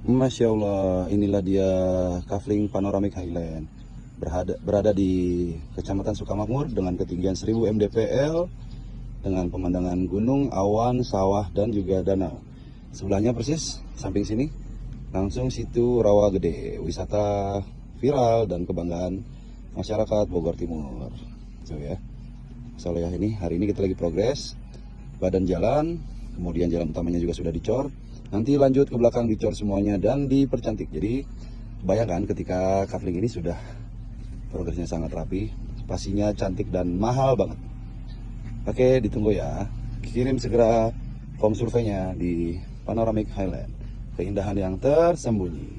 Masya Allah, inilah dia kafling Panoramic Highland. Berada di Kecamatan Sukamakmur dengan ketinggian 1000 mdpl, dengan pemandangan gunung, awan, sawah, dan juga danau. Sebelahnya persis, samping sini, langsung situ Rawa Gede, wisata viral dan kebanggaan masyarakat Bogor Timur. So ya, soalnya hari ini kita lagi progres, badan jalan, kemudian jalan utamanya juga sudah dicor. Nanti lanjut ke belakang dicor semuanya dan dipercantik. Jadi bayangkan ketika kafling ini sudah progresnya sangat rapi, pastinya cantik dan mahal banget. Oke, ditunggu ya. Kirim segera form surveinya di Panoramic Highland. Keindahan yang tersembunyi.